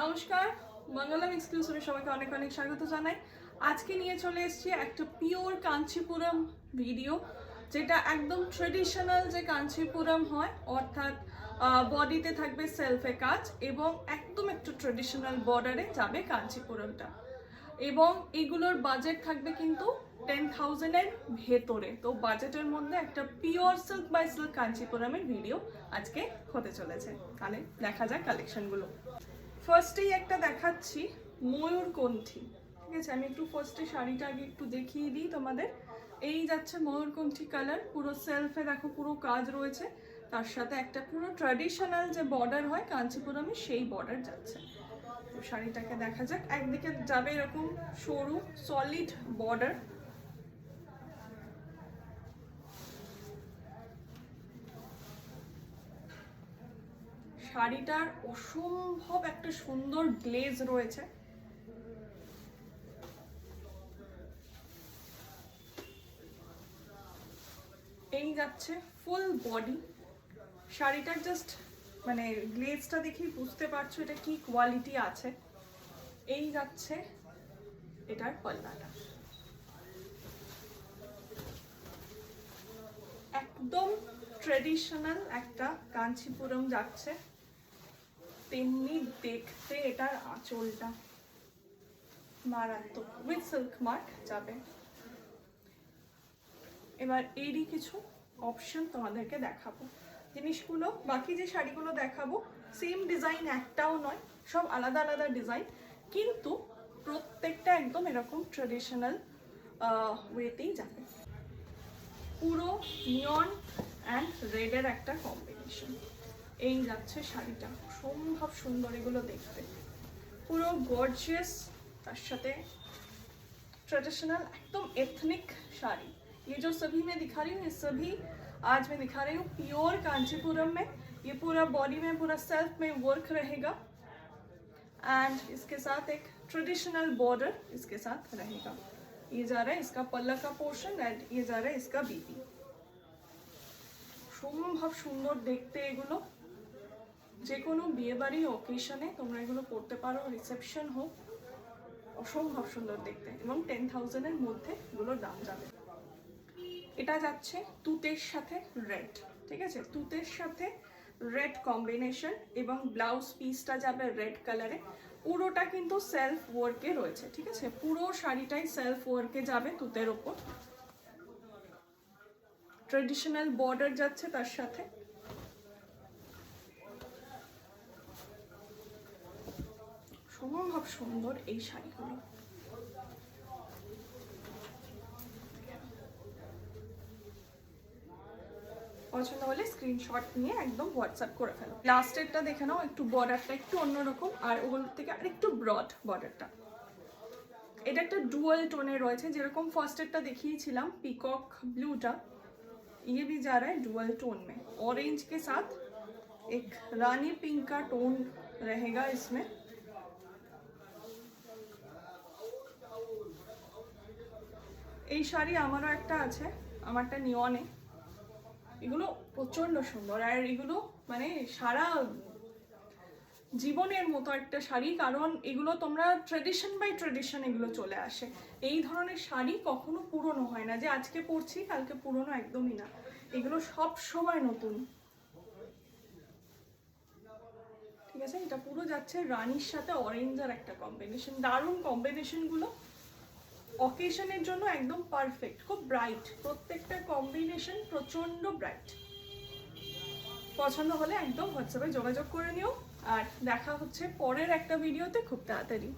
নমস্কার, মঙ্গলম এক্সক্লুসিভে সবাইকে অনেক অনেক স্বাগত জানাই। আজকে নিয়ে চলে এসেছি একটা পিওর কাঞ্চিপুরম ভিডিও, যেটা একদম ট্রেডিশনাল যে কাঞ্চিপুরম হয়, অর্থাৎ বডিতে থাকবে সেলফে কাজ এবং একদম একটু ট্রেডিশনাল বর্ডারে যাবে কাঞ্চিপুরমটা, এবং এগুলোর বাজেট থাকবে কিন্তু 10,000-এর ভেতরে। তো বাজেটের মধ্যে একটা পিওর সিল্ক বাই সিল্ক কাঞ্চিপুরমের ভিডিও আজকে হতে চলেছে। তাহলে দেখা যাক কালেকশনগুলো। ফার্স্টেই একটা দেখাচ্ছি ময়ূরকণ্ঠী, ঠিক আছে? আমি একটু ফার্স্টে শাড়িটা আগে একটু দেখিয়ে দিই তোমাদের। এই যাচ্ছে ময়ূরকণ্ঠী কালার, পুরো সেলফে দেখো পুরো কাজ রয়েছে, তার সাথে একটা পুরো ট্র্যাডিশনাল যে বর্ডার হয় কাঞ্চিপুরমে সেই বর্ডার যাচ্ছে। তো শাড়িটাকে দেখা যাক। একদিকে যাবে এরকম সরু সলিড বর্ডার, শাড়িটার অসম্ভব একটা সুন্দর গ্লেজ রয়েছে। এই যাচ্ছে ফুল বডি, শাড়িটার জাস্ট মানে গ্লেজটা দেখেই বুঝতে পারছো এটা কি কোয়ালিটি আছে। এই যাচ্ছে এটার পাল্লাটা, একদম ট্রেডিশনাল একটা কাঞ্চিপুরম যাচ্ছে, তেমনি দেখতে এটার আঁচলটা মারাত্মক, উইথ সিল্ক মার্ক যাবে। এবার এরই কিছু অপশন তোমাদেরকে দেখাবো। জিনিসগুলো বাকি যে শাড়িগুলো দেখাবো সেম ডিজাইন একটাও নয়, সব আলাদা আলাদা ডিজাইন, কিন্তু প্রত্যেকটা একদম এরকম ট্রেডিশনাল ওয়েতেই যাবে। পুরো নিয়ন অ্যান্ড রেডের একটা কম্বিনেশন। এই যাচ্ছে শাড়িটা, সম্ভব সুন্দর এগুলো দেখতে, পুরো গর্জিয়াস, তার সাথে ट्रेडिशनल एकदम एथनिक साड़ी। ये जो सभी मैं दिखा रही हूँ, ये सभी आज मैं दिखा रही हूँ प्योर कांचीपुरम में। ये पूरा बॉडी में पूरा सेल्फ में वर्क रहेगा एंड इसके साथ एक ट्रेडिशनल बॉर्डर इसके साथ रहेगा। ये जा रहा है इसका पल्ला का पोर्शन एंड ये जा रहा है इसका बीपी। সম্ভব সুন্দর দেখতে এগুলো, যে কোনো বিয়ে বাড়ি অকেশনে তোমরা এগুলো পরতে পারো, রিসেপশন হোক, অসম্ভব সুন্দর দেখতে, এবং 10,000-এর মধ্যে এগুলোর দাম যাবে। এটা যাচ্ছে তুতের সাথে রেড, ঠিক আছে? তুতের সাথে রেড কম্বিনেশন, এবং ব্লাউজ পিসটা যাবে রেড কালারে। পুরোটা কিন্তু সেলফ ওয়ার্কে রয়েছে, ঠিক আছে? পুরো শাড়িটাই সেলফ ওয়ার্কে যাবে তুতের ওপর। ট্রেডিশনাল বর্ডার যাচ্ছে তার সাথে। সম্ভব সুন্দর এই শাড়িগুলো। পছন্দ হলে স্ক্রিনশট নিয়ে একদম হোয়াটসঅ্যাপ করে ফেলো। লাস্টেরটা দেখে নাও, একটু বর্ডারটা একটু অন্যরকম, আর ওগুলোর থেকে আর একটু ব্রড বর্ডারটা। এটা একটা ডুয়াল টোনে রয়েছে, যেরকম ফার্স্টেরটা দেখিয়েছিলাম পিকক ब्लूটা, ये भी जा रहा है डुअल टोन में। ऑरेंज के साथ एक रानी पिंक का टोन रहेगा इसमें। এই শাড়ি আমারও একটা আছে, আমারটা নিয়নে। এগুলো প্রচন্ড সুন্দর, আর এগুলো মানে সারা জীবনের মতো একটা শাড়ি, কারণ এগুলো তোমরা ট্রেডিশন বাই ট্রেডিশন এগুলো চলে আসে। এই ধরনের শাড়ি কখনো পুরনো হয় না, যে আজকে পরছি কালকে পুরনো, একদমই না, এগুলো সব সময় নতুন, ঠিক আছে? এটা পুরো যাচ্ছে রানীর সাথে অরেঞ্জের একটা কম্বিনেশন, দারুণ কম্বিনেশনগুলো, অকেশনের জন্য একদম পারফেক্ট, খুব ব্রাইট, প্রত্যেকটা কম্বিনেশন প্রচন্ড ব্রাইট। পছন্দ হলে একদম হোয়াটসঅ্যাপে যোগাযোগ করে নিও, আর দেখা হচ্ছে পরের একটা ভিডিওতে খুব তাড়াতাড়ি।